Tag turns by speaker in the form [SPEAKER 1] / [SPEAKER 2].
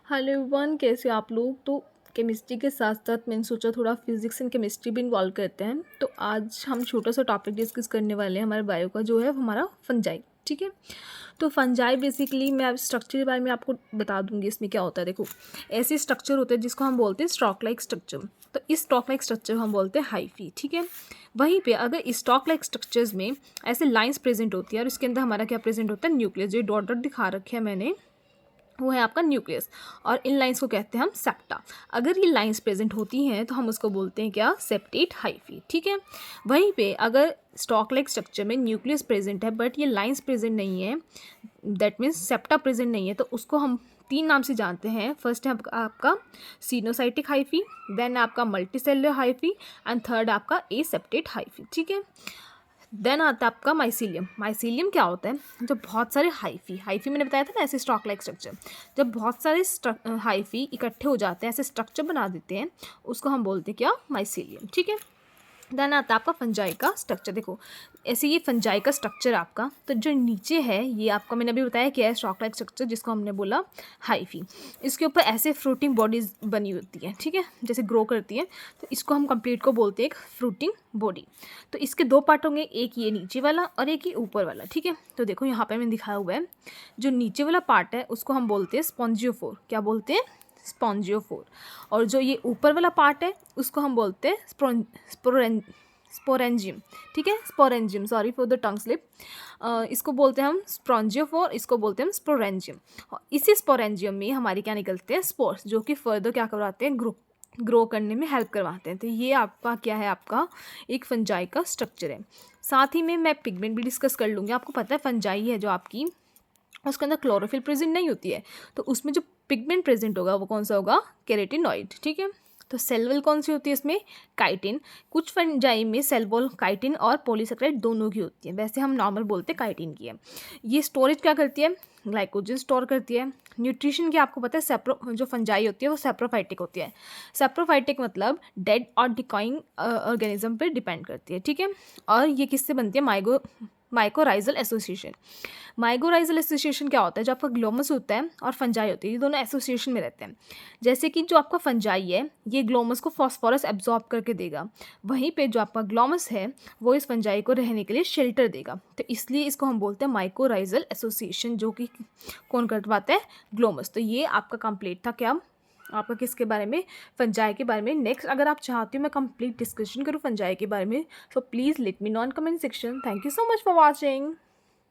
[SPEAKER 1] Hello everyone, कैसे आप लोग। तो केमिस्ट्री के साथ साथ मैंने सोचा थोड़ा फिजिक्स एंड केमिस्ट्री भी इन्वॉल्व करते हैं। तो आज हम छोटा सा टॉपिक डिस्कस करने वाले हैं हमारे बायो का, जो है हमारा फंजाई। ठीक है, तो फंजाई बेसिकली मैं अब स्ट्रक्चर के बारे में आपको बता दूंगी इसमें क्या होता है। देखो, ऐसे स्ट्रक्चर होते हैं जिसको हम बोलते हैं स्टॉक लाइक स्ट्रक्चर। तो इस स्टॉक लाइक स्ट्रक्चर हम बोलते हैं हाइफी। ठीक है, वहीं पे अगर स्टॉक लाइक स्ट्रक्चर्स में ऐसे लाइंस प्रेजेंट होती है और इसके अंदर हमारा क्या प्रेजेंट होता है, न्यूक्लियस। जो डॉट डॉट दिखा रखे हैं मैंने, वो है आपका न्यूक्लियस, और इन लाइंस को कहते हैं हम सेप्टा। अगर ये लाइंस प्रेजेंट होती हैं तो हम उसको बोलते हैं क्या, सेप्टेट हाइफी। ठीक है, वहीं पे अगर स्टॉक लाइक स्ट्रक्चर में न्यूक्लियस प्रेजेंट है बट ये लाइंस प्रेजेंट नहीं है, दैट मीन्स सेप्टा प्रेजेंट नहीं है, तो उसको हम तीन नाम से जानते हैं। फर्स्ट है आपका सीनोसाइटिक हाइफी, देन आपका मल्टीसेलुलर हाइफी, एंड थर्ड आपका एसेप्टेट हाइफी। ठीक है, देन आता है आपका माइसीलियम। माइसीलियम क्या होता है, जब बहुत सारे हाइफी मैंने बताया था ना, ऐसे स्टॉक लाइक स्ट्रक्चर, जब बहुत सारे हाइफी इकट्ठे हो जाते हैं, ऐसे स्ट्रक्चर बना देते हैं, उसको हम बोलते हैं क्या, माइसीलियम। ठीक है, देन आता है आपका फंजाई का स्ट्रक्चर। देखो, ऐसे ये फंजाई का स्ट्रक्चर आपका, तो जो नीचे है ये आपका मैंने अभी बताया क्या है, स्टॉक लाइक स्ट्रक्चर, जिसको हमने बोला हाइफी। इसके ऊपर ऐसे फ्रूटिंग बॉडीज बनी होती है। ठीक है, जैसे ग्रो करती है, तो इसको हम कंप्लीट को बोलते हैं एक फ्रूटिंग बॉडी। तो इसके दो पार्ट होंगे, एक ये नीचे वाला और एक ये ऊपर वाला। ठीक है, तो देखो यहाँ पर मैंने दिखाया हुआ है, जो नीचे वाला पार्ट है उसको हम बोलते हैं स्पॉन्जियोफोर। क्या बोलते हैं, स्पॉन्जियोफोर। और जो ये ऊपर वाला पार्ट है उसको हम बोलते हैं स्पोरेंजियम। ठीक है, sporangium, sorry for the tongue slip. इसको बोलते हैं हम स्पॉन्जियोफोर, इसको बोलते हैं हम स्पोरेंजियम। और इसी स्पोरेंजियम में हमारी क्या निकलते हैं, स्पोर्स, जो कि फर्दर क्या करवाते हैं, ग्रो करने में हेल्प करवाते हैं। तो ये आपका क्या है, आपका एक फंजाई का स्ट्रक्चर है। साथ ही में मैं पिगमेंट भी डिस्कस कर लूँगी। आपको पता है फंजाई है जो आपकी, उसके अंदर क्लोरोफिल प्रेजेंट नहीं होती है, तो उसमें जो पिगमेंट प्रेजेंट होगा वो कौन सा होगा, केराटिनॉइड। ठीक है, तो सेल वॉल कौन सी होती है इसमें, काइटिन। कुछ फंजाई में सेल वॉल काइटिन और पॉलीसेकेराइड दोनों की होती है, वैसे हम नॉर्मल बोलते हैं काइटिन की है। ये स्टोरेज क्या करती है, ग्लाइकोजन स्टोर करती है। न्यूट्रिशन की आपको पता है, जो फंजाई होती है वो सेप्रोफाइटिक होती है। सेप्रोफाइटिक मतलब डेड और डिकॉइंग ऑर्गेनिज्म पे डिपेंड करती है। ठीक है, और ये किससे बनती है, माइकोराइजल एसोसिएशन। माइकोराइजल एसोसिएशन क्या होता है, जो आपका ग्लोमस होता है और फंजाई होती है, ये दोनों एसोसिएशन में रहते हैं। जैसे कि जो आपका फंजाई है ये ग्लोमस को फॉस्फोरस एब्जॉर्ब करके देगा, वहीं पे जो आपका ग्लोमस है वो इस फंजाई को रहने के लिए शेल्टर देगा। तो इसलिए इसको हम बोलते हैं माइकोराइजल एसोसिएशन, जो कि कौन करवाता है, ग्लोमस। तो ये आपका कंप्लीट था क्या, आपका किसके बारे में, फंजाई के बारे में। नेक्स्ट अगर आप चाहते हो मैं कंप्लीट डिस्कशन करूँ फंजाई के बारे में, so please let me know in comment section. Thank you so much for watching.